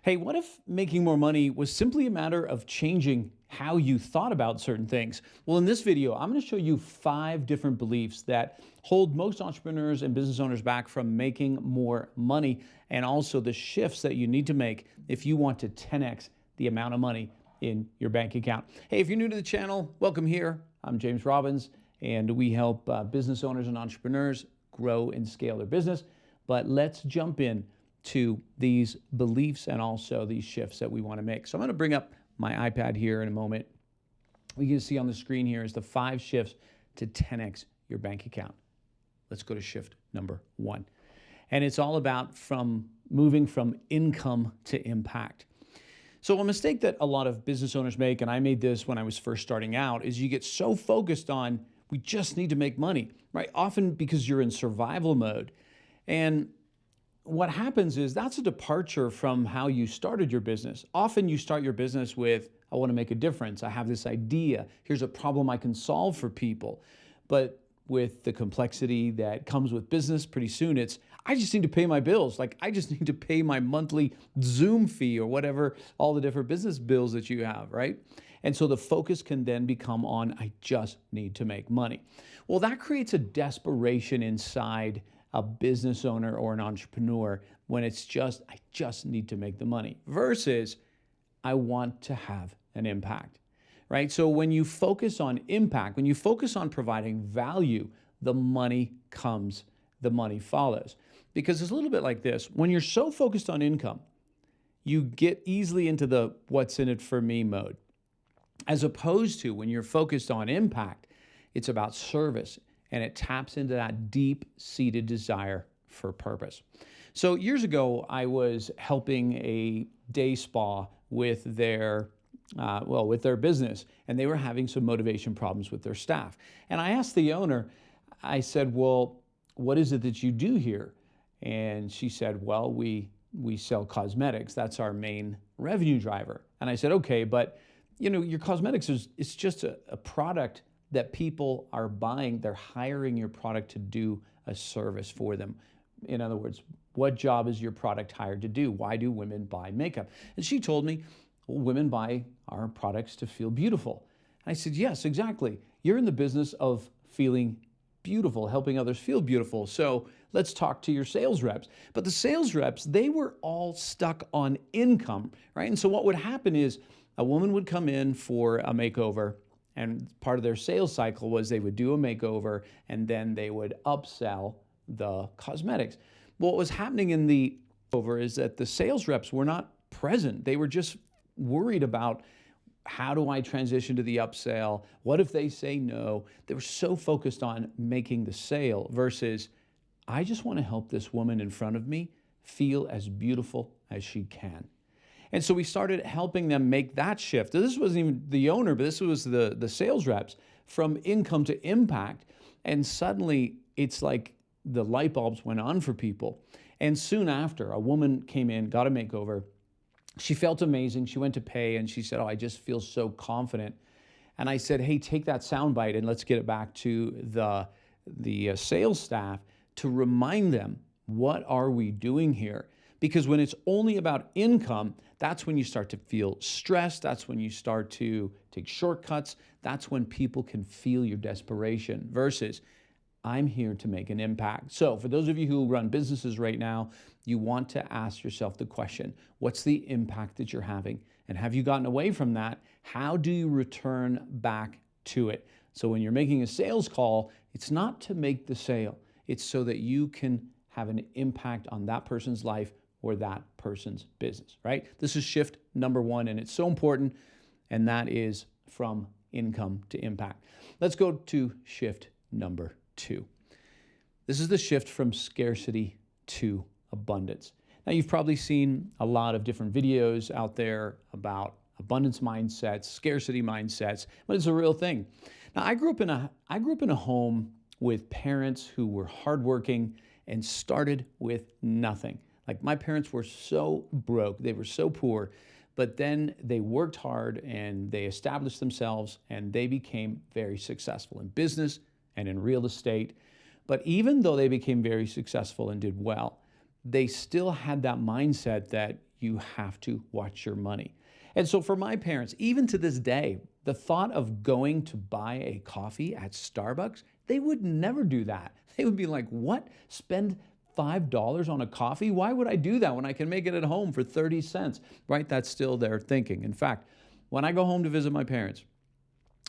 Hey, what if making more money was simply a matter of changing how you thought about certain things? Well, in this video, I'm going to show you 5 different beliefs that hold most entrepreneurs and business owners back from making more money, and also the shifts that you need to make if you want to 10x the amount of money in your bank account. Hey, if you're new to the channel, welcome here. I'm James Robbins, and we help business owners and entrepreneurs grow and scale their business. But let's jump in to these beliefs and also these shifts that we want to make. So I'm going to bring up my iPad here in a moment. What you can see on the screen here is the 5 shifts to 10x your bank account. Let's go to shift number 1. And it's all about moving from income to impact. So a mistake that a lot of business owners make, and I made this when I was first starting out, is you get so focused on, we just need to make money, right? Often because you're in survival mode. And what happens is that's a departure from how you started your business. Often you start your business with, I want to make a difference. I have this idea. Here's a problem I can solve for people. But with the complexity that comes with business, pretty soon it's, I just need to pay my bills. Like, I just need to pay my monthly Zoom fee or whatever, all the different business bills that you have, right? And so the focus can then become on, I just need to make money. Well, that creates a desperation inside a business owner or an entrepreneur when it's just, I just need to make the money, versus I want to have an impact, right? So when you focus on impact, when you focus on providing value, the money comes, the money follows. Because it's a little bit like this. When you're so focused on income, you get easily into the what's in it for me mode. As opposed to when you're focused on impact, it's about service. And it taps into that deep-seated desire for purpose. So years ago, I was helping a day spa with their business, and they were having some motivation problems with their staff. And I asked the owner, I said, well, what is it that you do here? And she said, well, we sell cosmetics. That's our main revenue driver. And I said, okay, but your cosmetics it's just a product that people are buying. They're hiring your product to do a service for them. In other words, what job is your product hired to do? Why do women buy makeup? And she told me, well, women buy our products to feel beautiful. And I said, yes, exactly. You're in the business of feeling beautiful, helping others feel beautiful. So let's talk to your sales reps. But the sales reps, they were all stuck on income, right? And so what would happen is a woman would come in for a makeover, and part of their sales cycle was they would do a makeover and then they would upsell the cosmetics. What was happening in the over is that the sales reps were not present. They were just worried about, how do I transition to the upsell? What if they say no? They were so focused on making the sale versus, I just want to help this woman in front of me feel as beautiful as she can. And so we started helping them make that shift. This wasn't even the owner, but this was the sales reps, from income to impact. And suddenly it's like the light bulbs went on for people. And soon after, a woman came in, got a makeover. She felt amazing. She went to pay and she said, oh, I just feel so confident. And I said, hey, take that soundbite and let's get it back to the sales staff to remind them, what are we doing here? Because when it's only about income, that's when you start to feel stressed. That's when you start to take shortcuts. That's when people can feel your desperation versus, I'm here to make an impact. So for those of you who run businesses right now, you want to ask yourself the question, what's the impact that you're having? And have you gotten away from that? How do you return back to it? So when you're making a sales call, it's not to make the sale. It's so that you can have an impact on that person's life or that person's business, right? This is shift number 1, and it's so important, and that is from income to impact. Let's go to shift number 2. This is the shift from scarcity to abundance. Now, you've probably seen a lot of different videos out there about abundance mindsets, scarcity mindsets, but it's a real thing. Now, I grew up in a home with parents who were hardworking and started with nothing. Like, my parents were so broke, they were so poor, but then they worked hard and they established themselves and they became very successful in business and in real estate. But even though they became very successful and did well, they still had that mindset that you have to watch your money. And so for my parents, even to this day, the thought of going to buy a coffee at Starbucks, they would never do that. They would be like, what? Spend $5 on a coffee? Why would I do that when I can make it at home for 30 cents? Right? That's still their thinking. In fact, when I go home to visit my parents,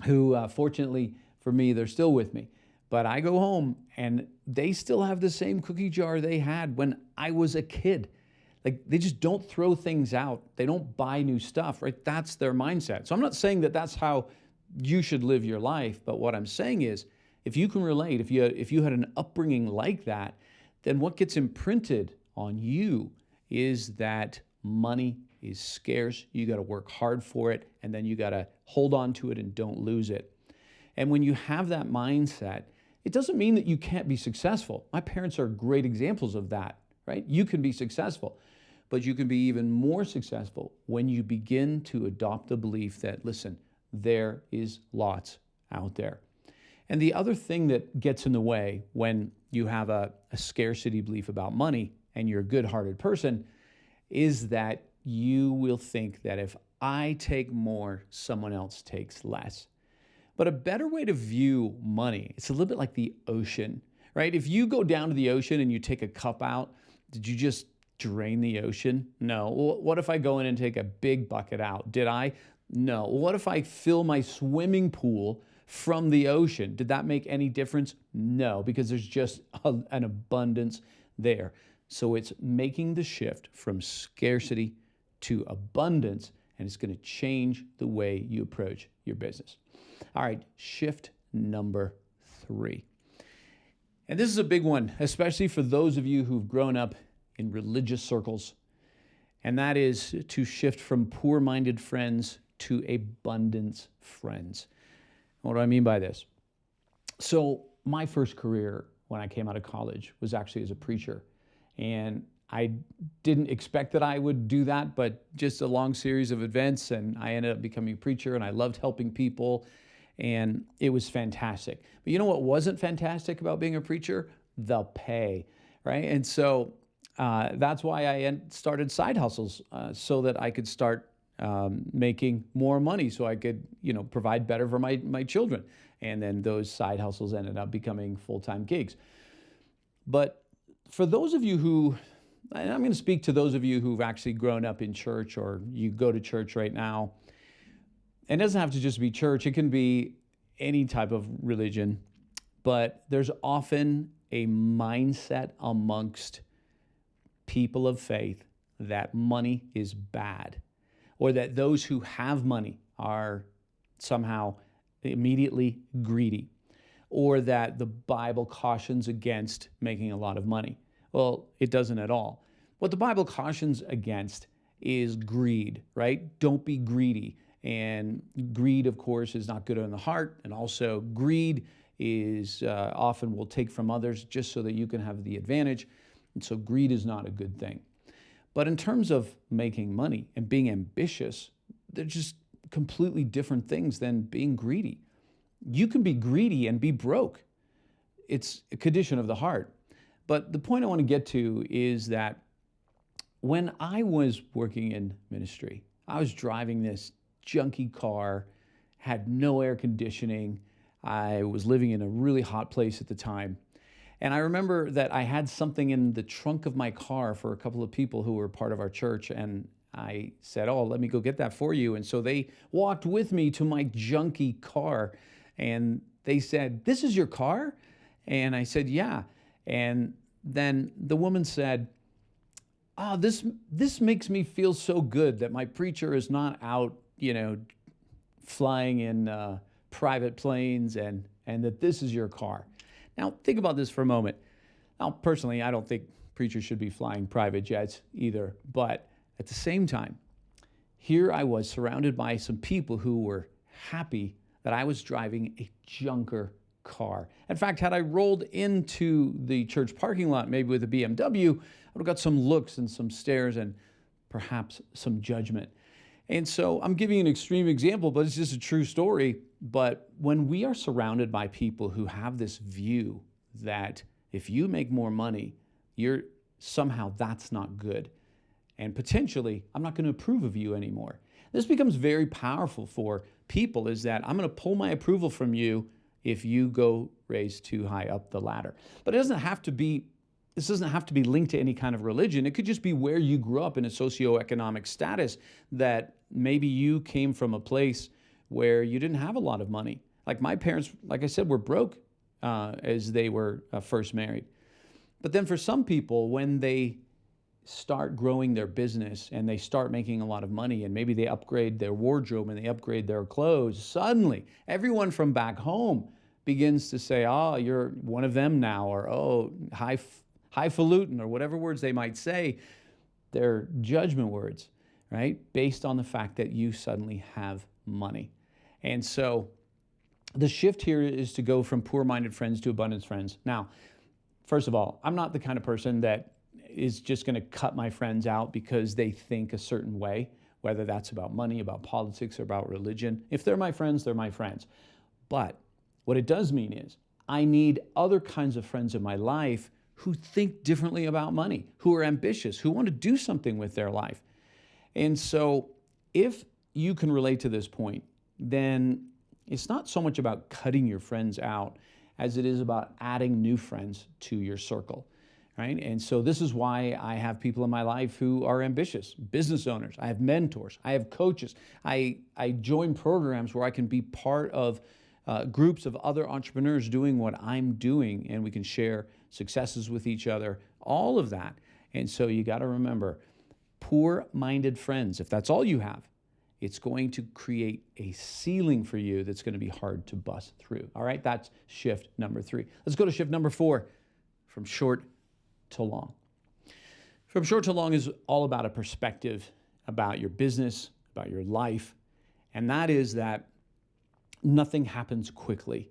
who fortunately for me, they're still with me, but I go home and they still have the same cookie jar they had when I was a kid. Like, they just don't throw things out. They don't buy new stuff, right? That's their mindset. So I'm not saying that that's how you should live your life, but what I'm saying is, if you can relate, if you had an upbringing like that, then what gets imprinted on you is that money is scarce. You got to work hard for it, and then you got to hold on to it and don't lose it. And when you have that mindset, it doesn't mean that you can't be successful. My parents are great examples of that, right? You can be successful, but you can be even more successful when you begin to adopt the belief that, listen, there is lots out there. And the other thing that gets in the way when you have a scarcity belief about money and you're a good-hearted person is that you will think that if I take more, someone else takes less. But a better way to view money, it's a little bit like the ocean, right? If you go down to the ocean and you take a cup out, did you just drain the ocean? No. Well, what if I go in and take a big bucket out? Did I? No. What if I fill my swimming pool from the ocean? Did that make any difference? No, because there's just an abundance there. So it's making the shift from scarcity to abundance, and it's going to change the way you approach your business. All right, shift number 3. And this is a big one, especially for those of you who've grown up in religious circles, and that is to shift from poor-minded friends to abundance friends. What do I mean by this? So my first career when I came out of college was actually as a preacher. And I didn't expect that I would do that, but just a long series of events, and I ended up becoming a preacher, and I loved helping people, and it was fantastic. But you know what wasn't fantastic about being a preacher? The pay, right? And so that's why I started side hustles so that I could start making more money so I could, provide better for my children. And then those side hustles ended up becoming full-time gigs. But for those of you who, and I'm going to speak to those of you who've actually grown up in church or you go to church right now, and it doesn't have to just be church, it can be any type of religion, but there's often a mindset amongst people of faith that money is bad, or that those who have money are somehow immediately greedy, or that the Bible cautions against making a lot of money. Well, it doesn't at all. What the Bible cautions against is greed, right? Don't be greedy. And greed, of course, is not good on the heart. And also greed is often will take from others just so that you can have the advantage. And so greed is not a good thing. But in terms of making money and being ambitious, they're just completely different things than being greedy. You can be greedy and be broke. It's a condition of the heart. But the point I want to get to is that when I was working in ministry, I was driving this junky car, had no air conditioning. I was living in a really hot place at the time. And I remember that I had something in the trunk of my car for a couple of people who were part of our church. And I said, oh, let me go get that for you. And so they walked with me to my junky car. And they said, this is your car? And I said, yeah. And then the woman said, oh, this makes me feel so good that my preacher is not out, flying in private planes and that this is your car. Now, think about this for a moment. Now, personally, I don't think preachers should be flying private jets either. But at the same time, here I was surrounded by some people who were happy that I was driving a junker car. In fact, had I rolled into the church parking lot, maybe with a BMW, I would have got some looks and some stares and perhaps some judgment. And so I'm giving you an extreme example, but it's just a true story. But when we are surrounded by people who have this view that if you make more money, somehow that's not good. And potentially, I'm not going to approve of you anymore. This becomes very powerful for people, is that I'm going to pull my approval from you if you go raise too high up the ladder. But this doesn't have to be linked to any kind of religion. It could just be where you grew up in a socioeconomic status, that maybe you came from a place where you didn't have a lot of money. Like my parents, like I said, were broke as they were first married. But then for some people, when they start growing their business and they start making a lot of money, and maybe they upgrade their wardrobe and they upgrade their clothes, suddenly everyone from back home begins to say, oh, you're one of them now, or oh, highfalutin, or whatever words they might say. They're judgment words, right? Based on the fact that you suddenly have money. And so the shift here is to go from poor-minded friends to abundance friends. Now, first of all, I'm not the kind of person that is just going to cut my friends out because they think a certain way, whether that's about money, about politics, or about religion. If they're my friends, they're my friends. But what it does mean is I need other kinds of friends in my life who think differently about money, who are ambitious, who want to do something with their life. And so if you can relate to this point, then it's not so much about cutting your friends out as it is about adding new friends to your circle. Right? And so this is why I have people in my life who are ambitious, business owners. I have mentors. I have coaches. I join programs where I can be part of groups of other entrepreneurs doing what I'm doing, and we can share successes with each other, all of that. And so you got to remember, poor-minded friends, if that's all you have, it's going to create a ceiling for you that's going to be hard to bust through. All right, that's shift number 3. Let's go to shift number 4, from short to long. From short to long is all about a perspective about your business, about your life, and that is that nothing happens quickly.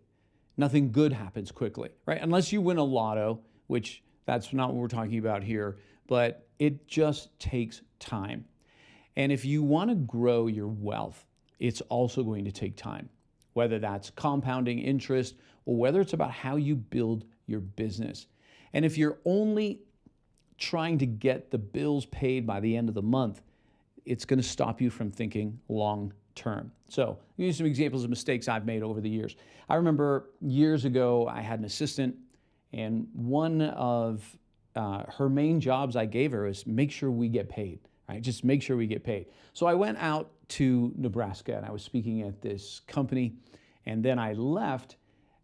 Nothing good happens quickly, right? Unless you win a lotto, which that's not what we're talking about here, but it just takes time. And if you want to grow your wealth, it's also going to take time, whether that's compounding interest or whether it's about how you build your business. And if you're only trying to get the bills paid by the end of the month, it's going to stop you from thinking long term. So I'll give you some examples of mistakes I've made over the years. I remember years ago, I had an assistant, and one of her main jobs I gave her is make sure we get paid, right? Just make sure we get paid. So I went out to Nebraska and I was speaking at this company, and then I left,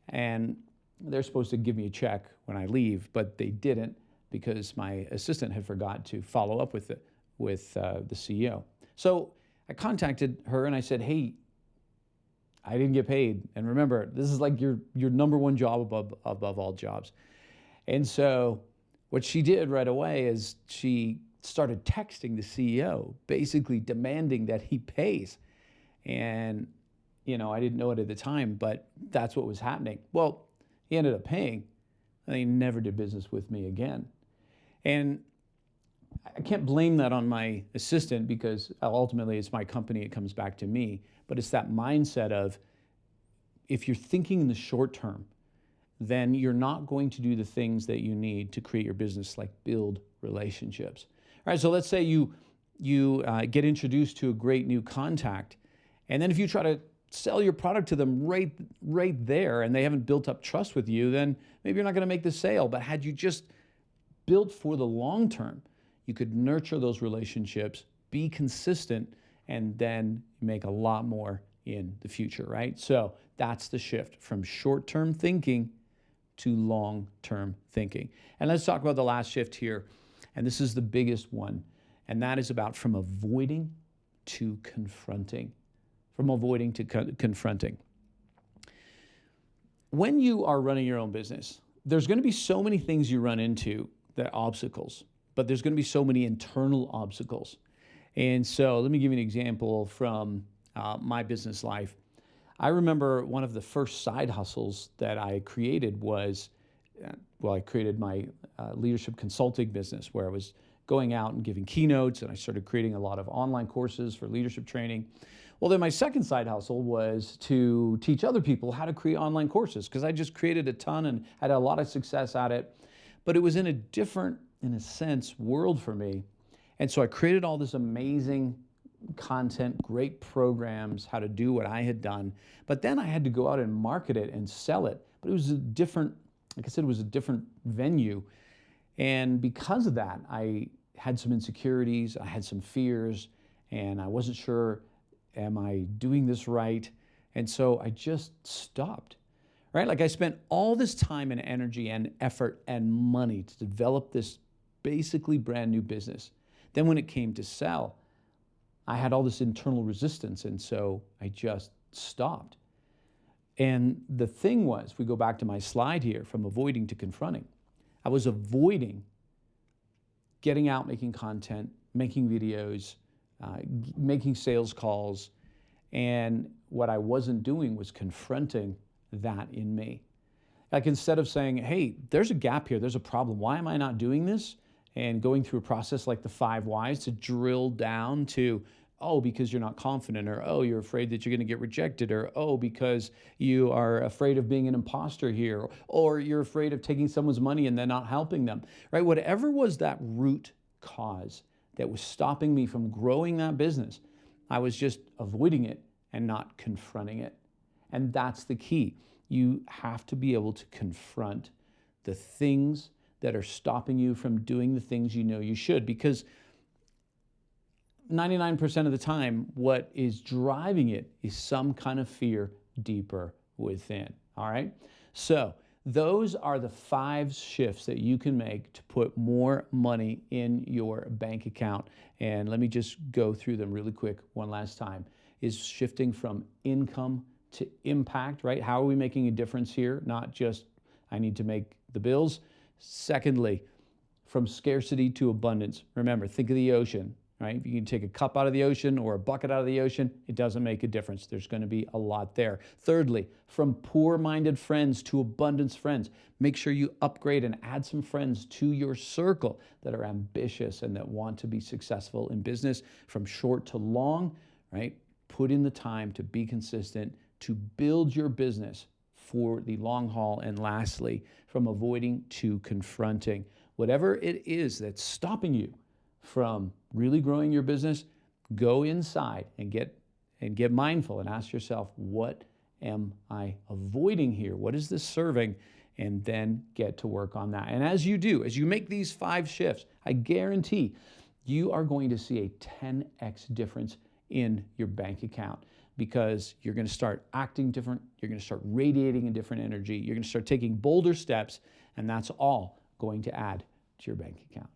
and they're supposed to give me a check when I leave, but they didn't because my assistant had forgot to follow up with the CEO. So I contacted her and I said, hey, I didn't get paid. And remember, this is like your number one job above all jobs. And so what she did right away is she started texting the CEO, basically demanding that he pays. And, I didn't know it at the time, but that's what was happening. Well, he ended up paying, and he never did business with me again. And I can't blame that on my assistant because ultimately it's my company, it comes back to me. But it's that mindset of if you're thinking in the short term, then you're not going to do the things that you need to create your business, like build relationships. All right, so let's say you get introduced to a great new contact, and then if you try to sell your product to them right there and they haven't built up trust with you, then maybe you're not going to make the sale. But had you just built for the long term, you could nurture those relationships, be consistent, and then make a lot more in the future, right? So that's the shift from short-term thinking to long-term thinking. And let's talk about the last shift here, and this is the biggest one, and that is about from avoiding to confronting. From avoiding to confronting. When you are running your own business, there's going to be so many things you run into that are obstacles, but there's going to be so many internal obstacles. And so let me give you an example from my business life. I remember one of the first side hustles that I created was, I created my leadership consulting business where I was going out and giving keynotes, and I started creating a lot of online courses for leadership training. Well, then my second side hustle was to teach other people how to create online courses because I just created a ton and had a lot of success at it. But it was in a different, in a sense, world for me. And so I created all this amazing content, great programs, how to do what I had done. But then I had to go out and market it and sell it. But it was a different, like I said, it was a different venue. And because of that, I had some insecurities, I had some fears, and I wasn't sure, am I doing this right? And so I just stopped, right? Like I spent all this time and energy and effort and money to develop this basically brand new business. Then when it came to sell, I had all this internal resistance, and so I just stopped. And the thing was, if we go back to my slide here, from avoiding to confronting, I was avoiding getting out, making content, making videos, making sales calls, and what I wasn't doing was confronting that in me. Like instead of saying, hey, there's a gap here, there's a problem, why am I not doing this? And going through a process like the 5 whys to drill down to, oh, because you're not confident, or oh, you're afraid that you're going to get rejected, or oh, because you are afraid of being an imposter here, or you're afraid of taking someone's money and then not helping them, right? Whatever was that root cause that was stopping me from growing that business, I was just avoiding it and not confronting it. And that's the key. You have to be able to confront the things that are stopping you from doing the things you know you should, because 99% of the time, what is driving it is some kind of fear deeper within, all right? So those are the 5 shifts that you can make to put more money in your bank account. And let me just go through them really quick one last time. Is shifting from income to impact, right? How are we making a difference here? Not just, I need to make the bills. Secondly, from scarcity to abundance. Remember, think of the ocean, right? If you can take a cup out of the ocean or a bucket out of the ocean, it doesn't make a difference. There's going to be a lot there. Thirdly, from poor-minded friends to abundance friends. Make sure you upgrade and add some friends to your circle that are ambitious and that want to be successful in business from short to long, right? Put in the time to be consistent, to build your business for the long haul. And lastly, from avoiding to confronting. Whatever it is that's stopping you from really growing your business, go inside and get mindful and ask yourself, what am I avoiding here? What is this serving? And then get to work on that. And as you do, as you make these 5 shifts, I guarantee you are going to see a 10x difference in your bank account, because you're going to start acting different, you're going to start radiating a different energy, you're going to start taking bolder steps, and that's all going to add to your bank account.